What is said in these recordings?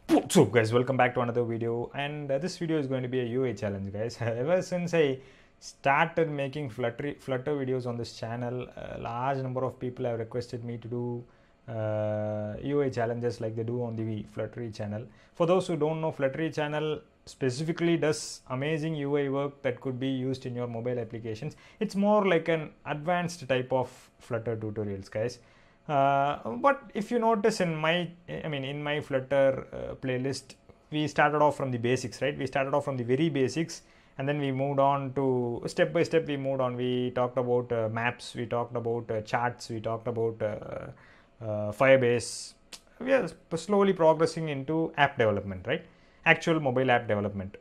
What's up guys, welcome back to another video, and this video is going to be a UI challenge guys. Ever since I started making Flutter videos on this channel, a large number of people have requested me to do UI challenges like they do on the Flutter channel. For those who don't know, Flutter channel specifically does amazing UI work that could be used in your mobile applications. It's more like an advanced type of Flutter tutorials guys. But if you notice in my Flutter playlist, we started off from the basics, right? We started off from the very basics, and then we moved on to step by step. We moved on. We talked about maps. We talked about charts. We talked about Firebase. We are slowly progressing into app development, right? Actual mobile app development.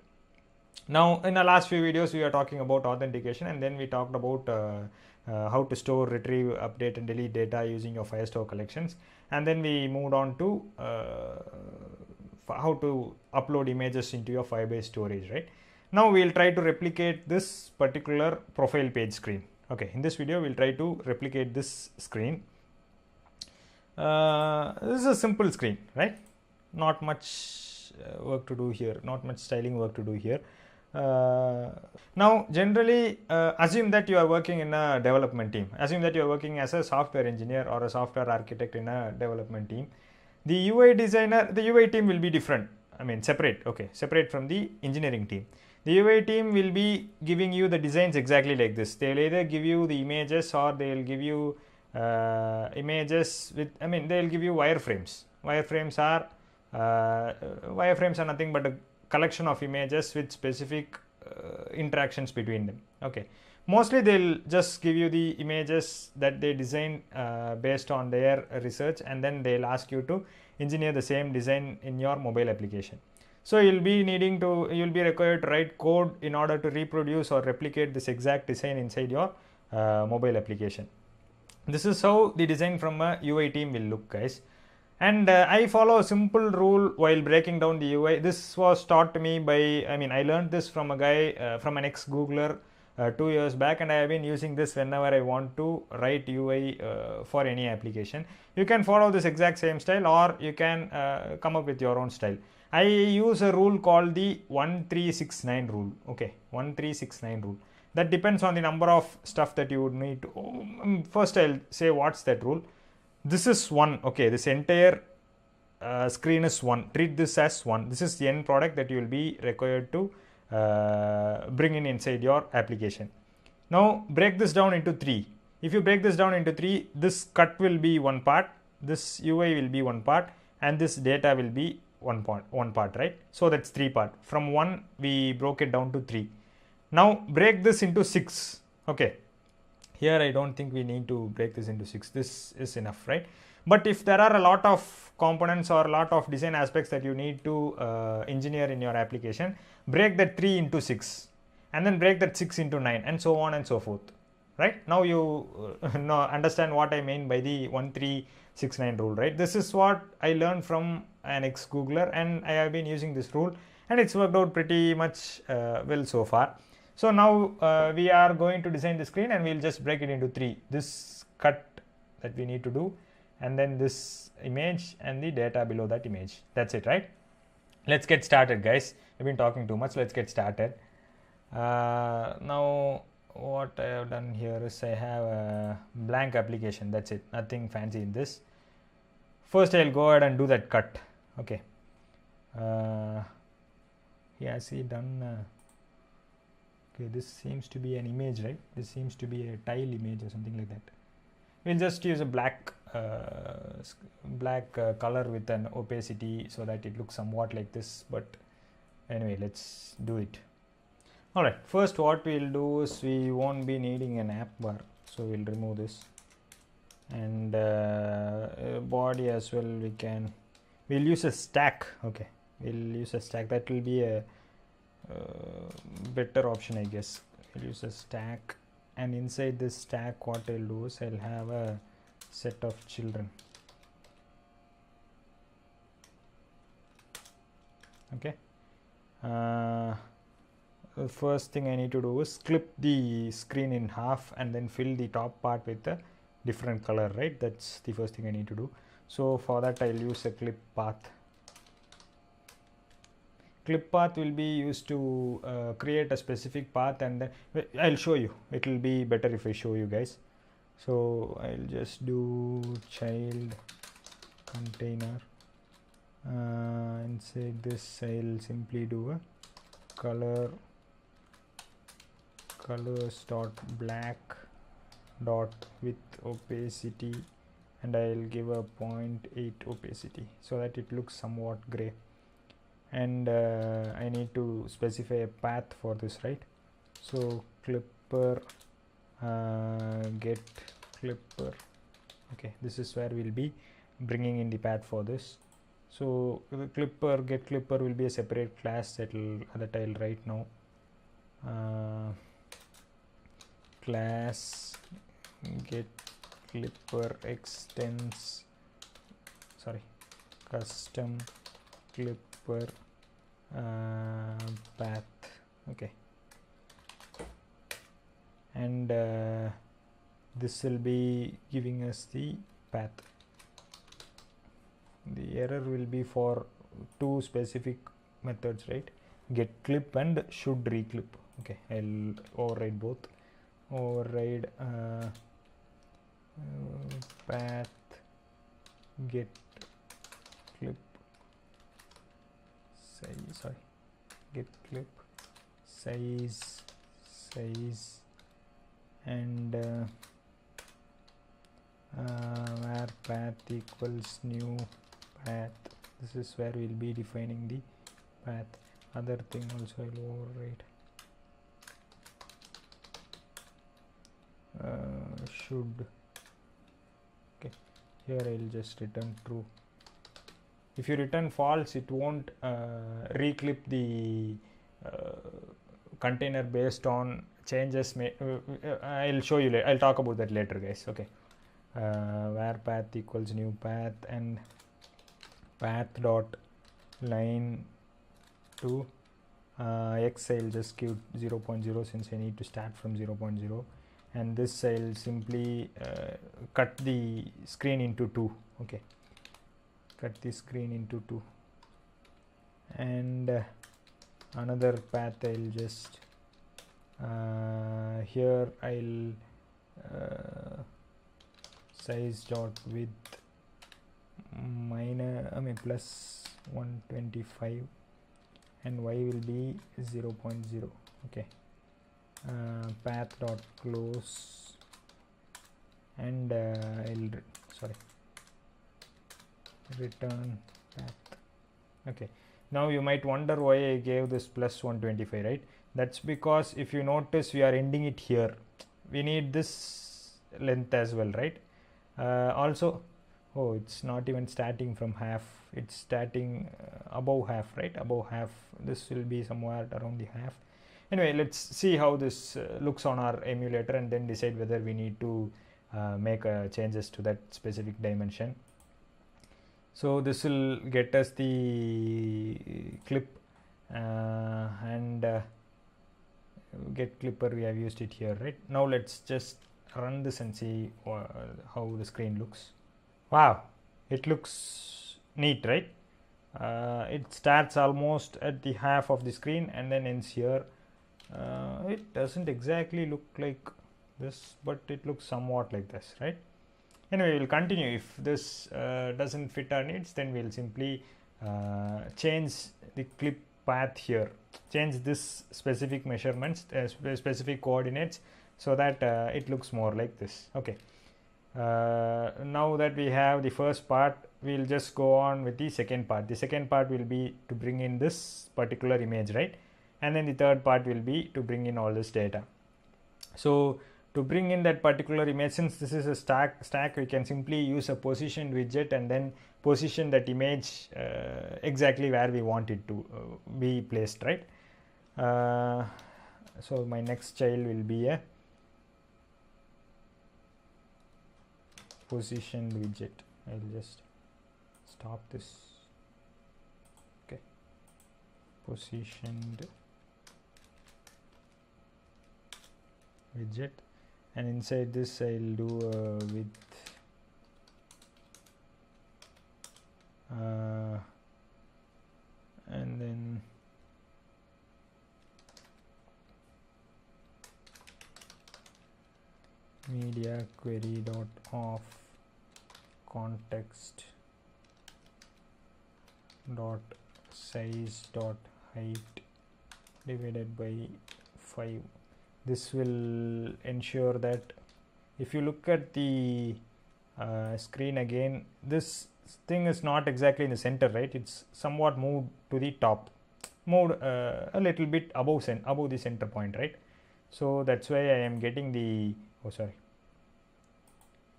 Now, in the last few videos, we are talking about authentication, and then we talked about how to store, retrieve, update, and delete data using your Firestore collections. And then we moved on to how to upload images into your Firebase storage, right? Now we'll try to replicate this particular profile page screen. Okay, in this video, we'll try to replicate this screen. This is a simple screen, right? Not much work to do here, not much styling work to do here. Now generally assume that you are working in a development team. Assume that you are working as a software engineer or a software architect in a development team. The UI designer, the UI team will be different. Separate. Okay, separate from the engineering team. The UI team will be giving you the designs exactly like this. They'll either give you the images or they'll give you images with, they'll give you wireframes. Wireframes are nothing but a collection of images with specific interactions between them. Okay, mostly they'll just give you the images that they design based on their research, and then they'll ask you to engineer the same design in your mobile application. So you'll be required to write code in order to reproduce or replicate this exact design inside your mobile application. This is how the design from a UI team will look, guys. And I follow a simple rule while breaking down the UI. This was taught to me by, I learned this from a guy, from an ex-Googler 2 years back, and I have been using this whenever I want to write UI for any application. You can follow this exact same style, or you can come up with your own style. I use a rule called the 1369 rule. Okay, 1369 rule. That depends on the number of stuff that you would need to. First, I'll say what's that rule. This is 1. Okay, this entire screen is 1. Treat this as 1. This is the end product that you will be required to bring in inside your application. Now break this down into 3. If you break this down into 3, this cut will be one part, this UI will be one part, and this data will be one part, right? So that's 3 part. From 1 we broke it down to 3. Now break this into 6. Okay, here I don't think we need to break this into 6. This is enough, right? But if there are a lot of components or a lot of design aspects that you need to engineer in your application, break that 3 into 6, and then break that 6 into 9, and so on and so forth, right? Now you understand what I mean by the 1369 rule, right? This is what I learned from an ex-Googler, and I have been using this rule, and it's worked out pretty much well so far. So now we are going to design the screen, and we'll just break it into 3. This cut that we need to do, and then this image and the data below that image. That's it, right? Let's get started, guys. I've been talking too much. Let's get started. Now what I have done here is I have a blank application. That's it. Nothing fancy in this. First, I'll go ahead and do that cut. Okay. Yeah, see, done. Okay, this seems to be an image, right? This seems to be a tile image or something like that. We'll just use a black color with an opacity so that it looks somewhat like this. But anyway, let's do it. Alright, first what we'll do is we won't be needing an app bar, so we'll remove this. And body as well, we'll use a stack. Okay, we'll use a stack. That will be a better option, I guess. We'll use a stack, and inside this stack what I'll do is I'll have a set of children. Okay, the first thing I need to do is clip the screen in half and then fill the top part with a different color, right? That's the first thing I need to do. So for that I'll use a clip path. clip path will be used to create a specific path, and then I'll show you. It will be better if I show you guys. So I'll just do child container. Inside this I'll simply do a colors dot black dot with opacity, and I'll give a 0.8 opacity so that it looks somewhat gray. And I need to specify a path for this, right? So clipper get clipper. Okay, this is where we'll be bringing in the path for this. So the clipper get clipper will be a separate class that I'll write now. Class get clipper extends, sorry, custom clipper path. Okay, and this will be giving us the path. The error will be for two specific methods, right? Get clip and should reclip. Okay, I'll override both. Override path get clip size, sorry, get clip size and where path equals new path. This is where we'll be defining the path. Other thing also I'll override. Should. Okay, here I'll just return true. If you return false, it won't reclip the container based on changes. I'll show you later. I'll talk about that later, guys. Okay, where path equals new path and path dot line to x. I'll just give 0.0 since I need to start from 0.0. And this I'll simply cut the screen into two. Okay, cut the screen into two, and another path I'll just here I'll size dot width plus 125, and y will be 0.0. Okay, path dot close, and return path. Okay, now you might wonder why I gave this plus 125, right? That's because if you notice we are ending it here, we need this length as well, right? Also, oh, it's not even starting from half, it's starting above half, right? Above half. This will be somewhere around the half. Anyway, let's see how this looks on our emulator and then decide whether we need to make changes to that specific dimension. So this will get us the clip and get clipper. We have used it here, right? Now let's just run this and see how the screen looks. Wow, it looks neat, right? It starts almost at the half of the screen and then ends here. It doesn't exactly look like this, but it looks somewhat like this, right? Anyway, we'll continue. If this doesn't fit our needs, then we'll simply change the clip path here, change this specific measurements, specific coordinates, so that it looks more like this. Okay, now that we have the first part, we'll just go on with the second part. The second part will be to bring in this particular image, right? And then the third part will be to bring in all this data. So to bring in that particular image, since this is a stack, we can simply use a position widget and then position that image exactly where we want it to be placed, right? So my next child will be a position widget. I'll just stop this. Okay, positioned widget, and inside this I'll do width and then media query dot of context dot size dot height divided by 5. This will ensure that if you look at the screen again, this thing is not exactly in the center, right? It's somewhat moved to the top, moved a little bit above the center point, right? So that's why I am getting the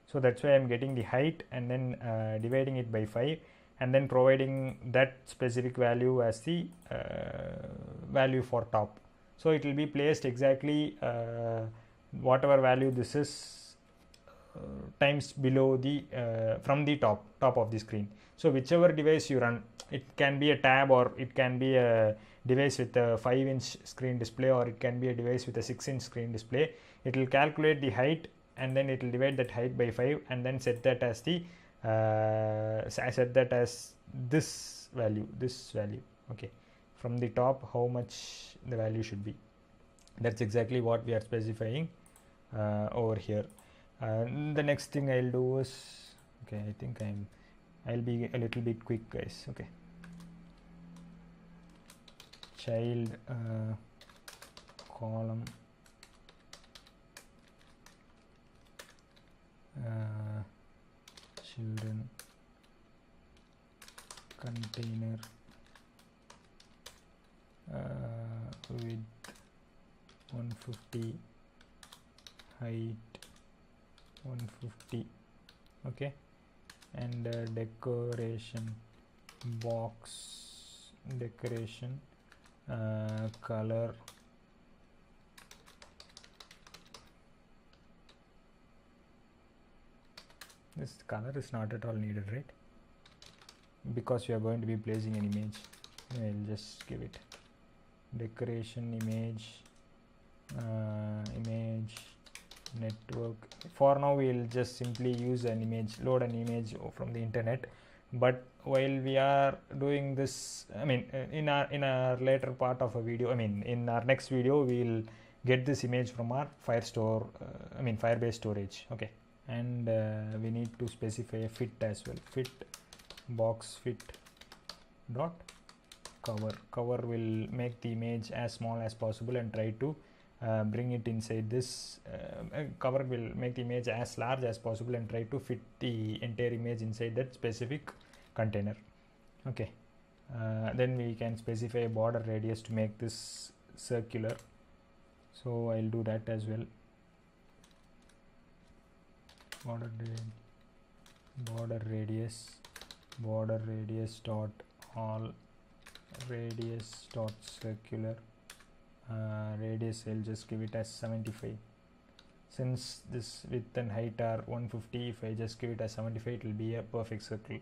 so that's why I'm getting the height and then dividing it by 5 and then providing that specific value as the value for top. So it will be placed exactly whatever value this is times below the from the top of the screen. So whichever device you run, it can be a tab or it can be a device with a 5-inch screen display or it can be a device with a 6-inch screen display. It will calculate the height and then it will divide that height by 5 and then set that as the this value. Okay, from the top how much the value should be. That's exactly what we are specifying over here. The next thing I'll do is, okay, I think I'll be a little bit quick, guys. Okay, child column children container with 150 height 150. Okay, and decoration box decoration color this color is not at all needed, right? Because we are going to be placing an image. I'll just give it decoration image image network. For now we'll just simply use an image, load an image from the internet, but while we are doing this, I mean in our later part of a video, I mean in our next video, we'll get this image from our Firebase storage. Okay, and we need to specify a fit as well. Fit box fit dot cover will make the image as small as possible and try to bring it inside this cover will make the image as large as possible and try to fit the entire image inside that specific container. Okay, then we can specify a border radius to make this circular, so I'll do that as well. Border radius dot all radius dot circular radius, I'll just give it as 75. Since this width and height are 150, if I just give it as 75, it will be a perfect circle.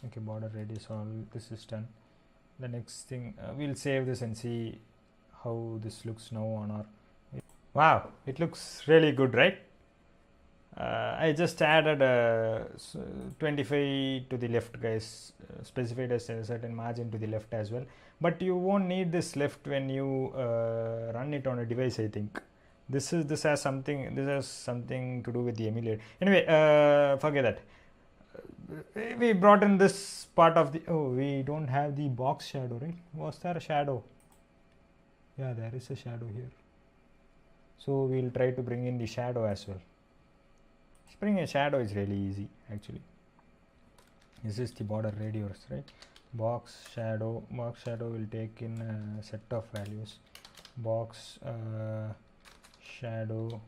Okay, border radius, all this is done. The next thing, we'll save this and see how this looks now on our. Wow, it looks really good, right? I just added a 25 to the left, guys, specified as a certain margin to the left as well, but you won't need this left when you run it on a device. I think this has something to do with the emulator. Anyway, forget that. We brought in this part of the, we don't have the box shadow, right? Was there a shadow? Yeah, there is a shadow here, so we'll try to bring in the shadow as well. Bring a shadow is really easy actually. This is the border radius, right? Box shadow will take in a set of values. Box shadow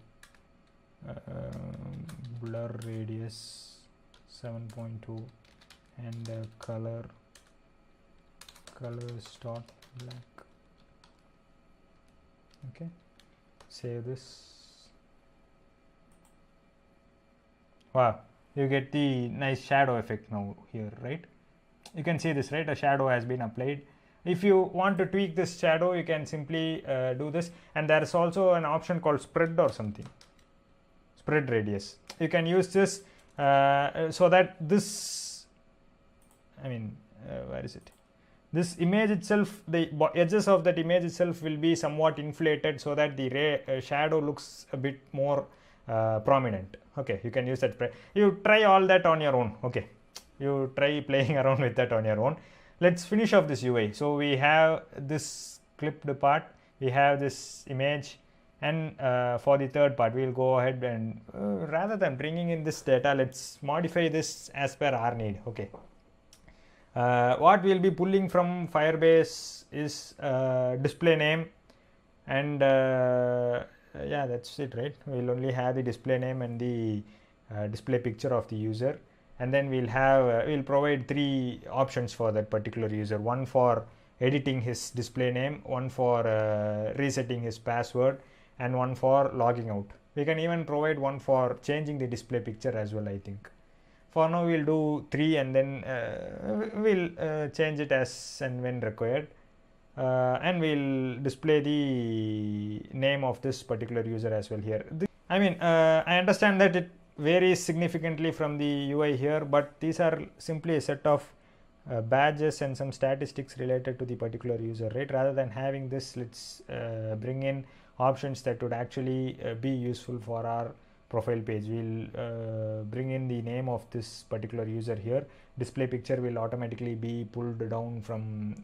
blur radius 7.2 and colors dot black. Okay, save this. Wow, you get the nice shadow effect now here, right? You can see this, right? A shadow has been applied. If you want to tweak this shadow, you can simply do this, and there is also an option called spread or something, spread radius. You can use this so that this, where is it? this image itself, the edges of that image itself will be somewhat inflated so that the shadow looks a bit more prominent. Okay, you can use that. You try all that on your own. Okay, you try playing around with that on your own. Let's finish off this UI. So we have this clipped part, we have this image, and for the third part we'll go ahead and rather than bringing in this data, let's modify this as per our need. Okay, what we'll be pulling from Firebase is display name, and yeah, that's it, right? We'll only have the display name and the display picture of the user, and then we'll have we'll provide three options for that particular user: one for editing his display name, one for resetting his password, and one for logging out. We can even provide one for changing the display picture as well, I think. For now we'll do 3, and then we'll change it as and when required, and we'll display the name of this particular user as well here. I mean, I understand that it varies significantly from the UI here, but these are simply a set of badges and some statistics related to the particular user, right? Rather than having this, let's bring in options that would actually be useful for our profile page. We'll bring in the name of this particular user here. Display picture will automatically be pulled down from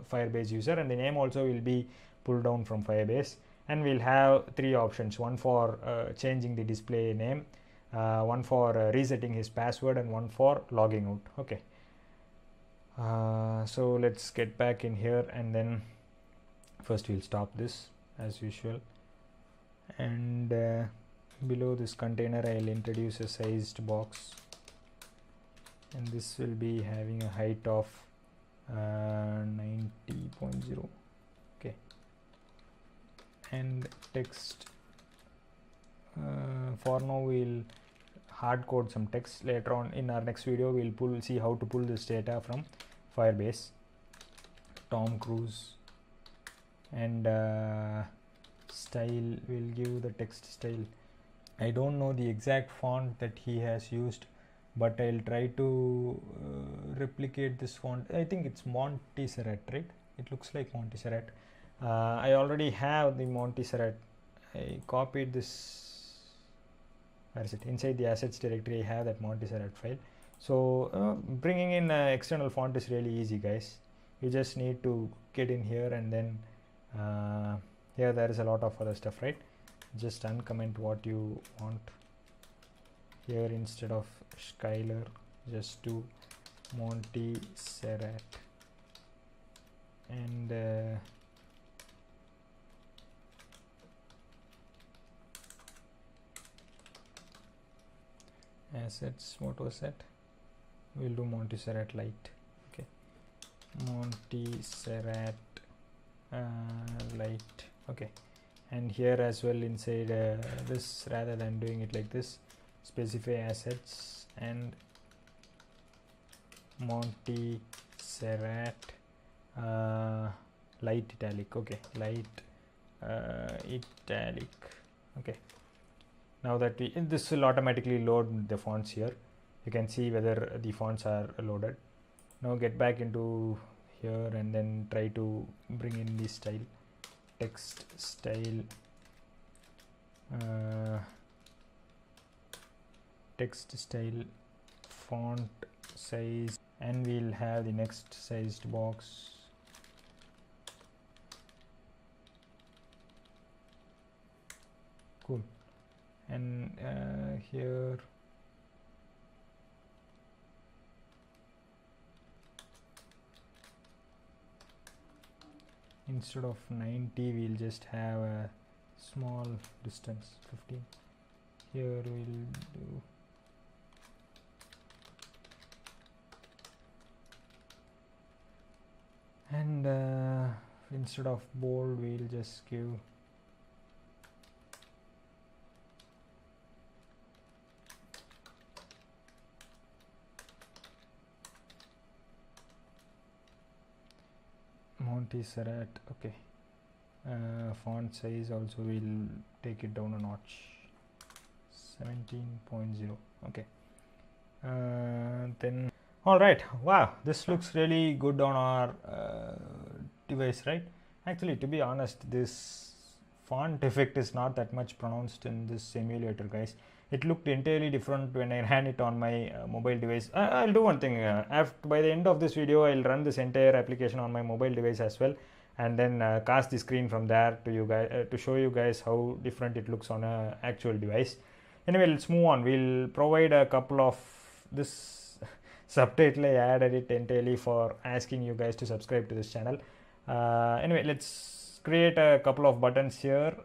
Firebase user, and the name also will be pulled down from Firebase. And we'll have 3 options: one for changing the display name, one for resetting his password, and one for logging out. Okay, so let's get back in here, and then first we'll stop this as usual, and below this container I'll introduce a sized box, and this will be having a height of 90.0. okay, and text, for now we'll hard code some text. Later on in our next video we'll see how to pull this data from Firebase. Tom Cruise, and style, will give the text style. I don't know the exact font that he has used, but I'll try to replicate this font. I think it's Montserrat, right? It looks like Montserrat. I already have the Montserrat. I copied this. Where is it? Inside the assets directory I have that Montserrat file. So bringing in external font is really easy, guys. You just need to get in here, and then here there is a lot of other stuff, right? Just uncomment what you want. Here instead of Skylar, just do Montserrat, and assets, what was that? We'll do Montserrat light. Okay, Montserrat light. Okay, and here as well inside this, rather than doing it like this, specify assets and Montserrat light italic. Okay, light italic. Okay, now that this will automatically load the fonts here. You can see whether the fonts are loaded. Now get back into here, and then try to bring in the style, text style, text style, font size, and we'll have the next sized box. Cool. And here instead of 90 we'll just have a small distance, 15. Here we'll do and instead of bold we'll just give Montserrat. Okay, font size also we'll take it down a notch, 17.0. okay, then All right, wow, this looks really good on our device, right? Actually, to be honest, this font effect is not that much pronounced in this emulator, guys. It looked entirely different when I ran it on my mobile device. I'll do one thing. By the end of this video, I'll run this entire application on my mobile device as well, and then cast the screen from there to you guys to show you guys how different it looks on a actual device. Anyway, let's move on. We'll provide a couple of this subtitle. I added it entirely for asking you guys to subscribe to this channel. Anyway, let's create a couple of buttons here.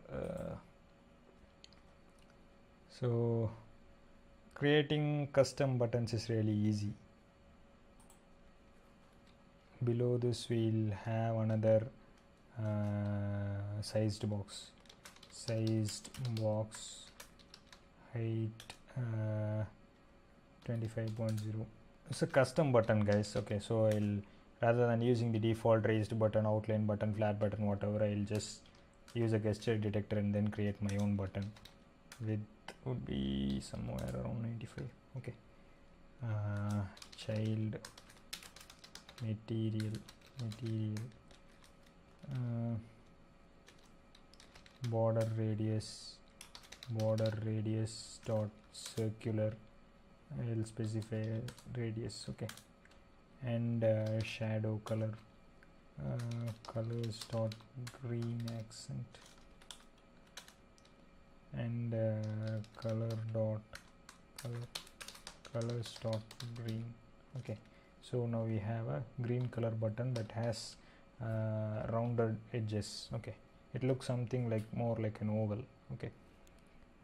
So creating custom buttons is really easy. Below this we'll have another sized box height 25.0. It's a custom button, guys. Okay, so I'll, rather than using the default raised button, outline button, flat button, whatever, I'll just use a gesture detector and then create my own button. Width would be somewhere around 95. Okay. Child material border radius dot circular. I'll specify radius. Okay. And shadow color colors dot green accent, and colors dot green. Okay, so now we have a green color button that has rounded edges. Okay, it looks something like more like an oval. Okay,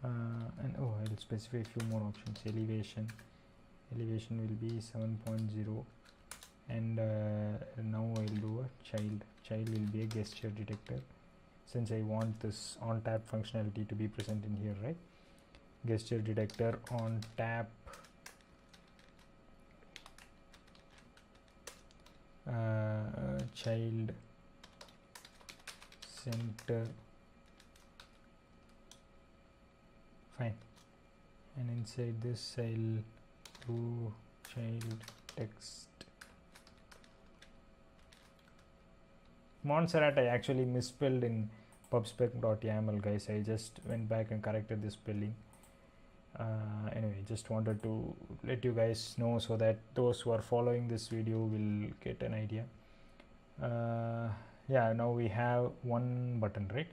and I'll specify a few more options. Elevation will be 7.0, and now I'll do a child will be a gesture detector, since I want this on tap functionality to be present in here, right? Gesture detector on tap, child center. Fine. And inside this I'll do child text. Montserrat I actually misspelled in pubspec.yaml, guys. I just went back and corrected the spelling. Anyway, just wanted to let you guys know so that those who are following this video will get an idea. Yeah, now we have one button, right?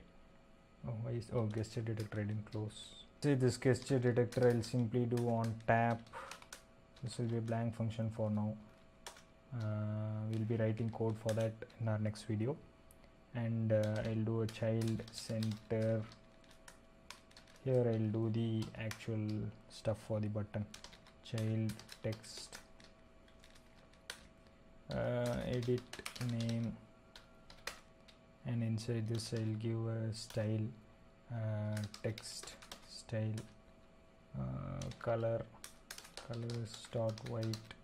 Gesture detector I didn't close. See, this gesture detector I'll simply do on tap. This will be a blank function for now. We'll be writing code for that in our next video. And I'll do a child center. Here I'll do the actual stuff for the button. Child text, edit name, and inside this I'll give a style, text style, colors dot white.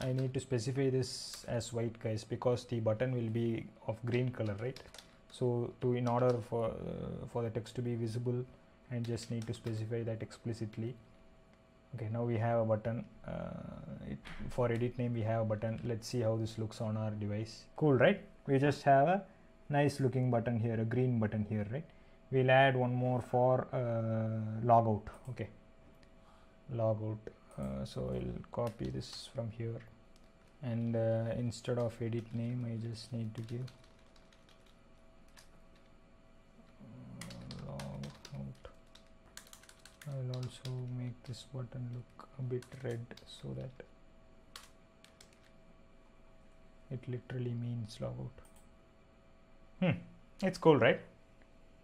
I need to specify this as white, guys, because the button will be of green color, right? So in order for the text to be visible, I just need to specify that explicitly. Okay, now we have a button. For edit name we have a button. Let's see how this looks on our device. Cool, right? We just have a nice looking button here, a green button here, right? We'll add one more for logout. Okay, logout. So I'll copy this from here, and instead of edit name I just need to give logout. I'll also make this button look a bit red so that it literally means logout. It's cool, right?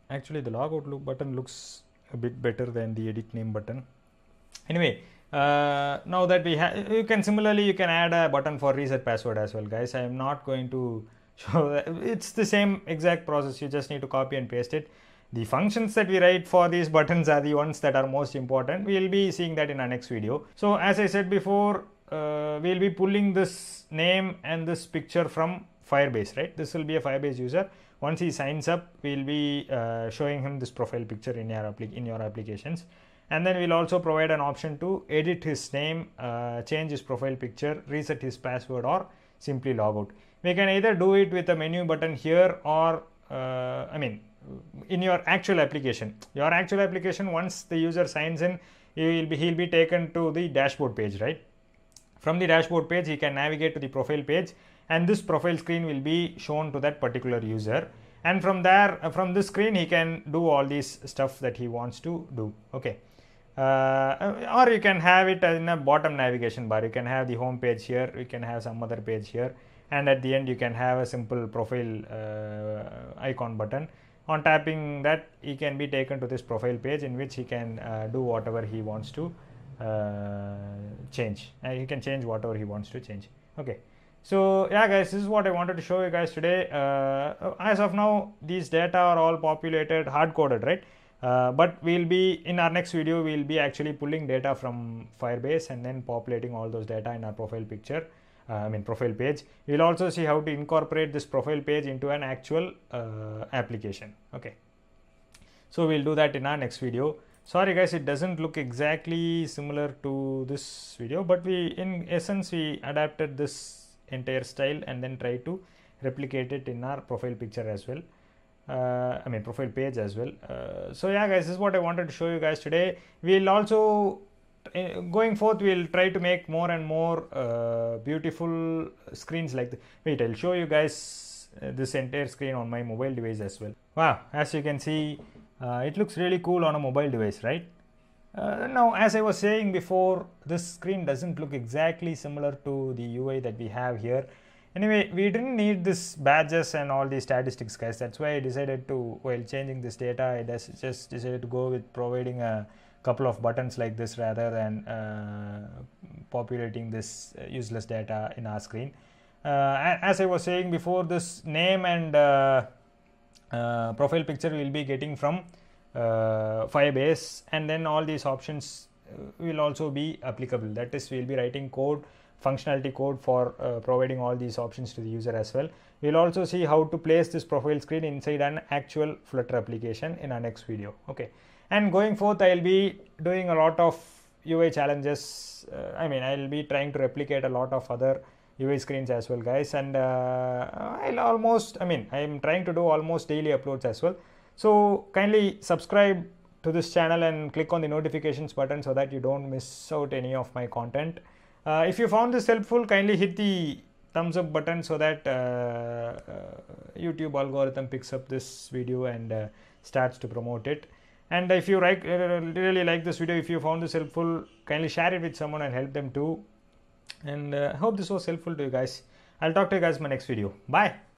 Actually the logout button looks a bit better than the edit name button. Anyway, now that we have, you can add a button for reset password as well, guys. I am not going to show that. It's the same exact process. You just need to copy and paste it. The functions that we write for these buttons are the ones that are most important. We will be seeing that in our next video. So as I said before, we will be pulling this name and this picture from Firebase, right? This will be a Firebase user. Once he signs up, we will be showing him this profile picture in your applications. and then we'll also provide an option to edit his name, change his profile picture, reset his password, or simply log out. We can either do it with a menu button here, or in your actual application. Once the user signs in, he'll be taken to the dashboard page, right? From the dashboard page, he can navigate to the profile page, and this profile screen will be shown to that particular user. And from there, from this screen, he can do all these stuff that he wants to do. Okay. Or you can have it in a bottom navigation bar. You can have the home page here, you can have some other page here, and at the end you can have a simple profile icon button. On tapping that, he can be taken to this profile page, in which he can do whatever he wants to change. He can change whatever he wants to change. Okay. So yeah guys, this is what I wanted to show you guys today. As of now, these data are all populated, hard coded, right? But we'll be, in our next video, we'll be actually pulling data from Firebase and then populating all those data in our profile picture, profile page. We'll also see how to incorporate this profile page into an actual application. Okay. So we'll do that in our next video. Sorry guys, it doesn't look exactly similar to this video, but in essence, we adapted this entire style and then try to replicate it in our profile picture as well. Profile page as well. So yeah guys, this is what I wanted to show you guys today. We'll also going forth, we'll try to make more and more beautiful screens like this. Wait, I'll show you guys this entire screen on my mobile device as well. Wow, as you can see, it looks really cool on a mobile device, right? Now, as I was saying before, this screen doesn't look exactly similar to the UI that we have here. Anyway, we didn't need this badges and all these statistics, guys. That's why I decided to, while changing this data, I just decided to go with providing a couple of buttons like this rather than populating this useless data in our screen. As I was saying before, this name and profile picture will be getting from Firebase, and then all these options will also be applicable. That is, we'll be writing code, functionality code for providing all these options to the user as well. We'll also see how to place this profile screen inside an actual Flutter application in our next video. Okay, and going forth, I'll be doing a lot of UI challenges. I'll be trying to replicate a lot of other UI screens as well, guys, and I'm trying to do almost daily uploads as well. So kindly subscribe to this channel and click on the notifications button so that you don't miss out any of my content. If you found this helpful, kindly hit the thumbs up button so that YouTube algorithm picks up this video and starts to promote it. And if you really like this video, if you found this helpful, kindly share it with someone and help them too. And I hope this was helpful to you guys. I'll talk to you guys in my next video. Bye.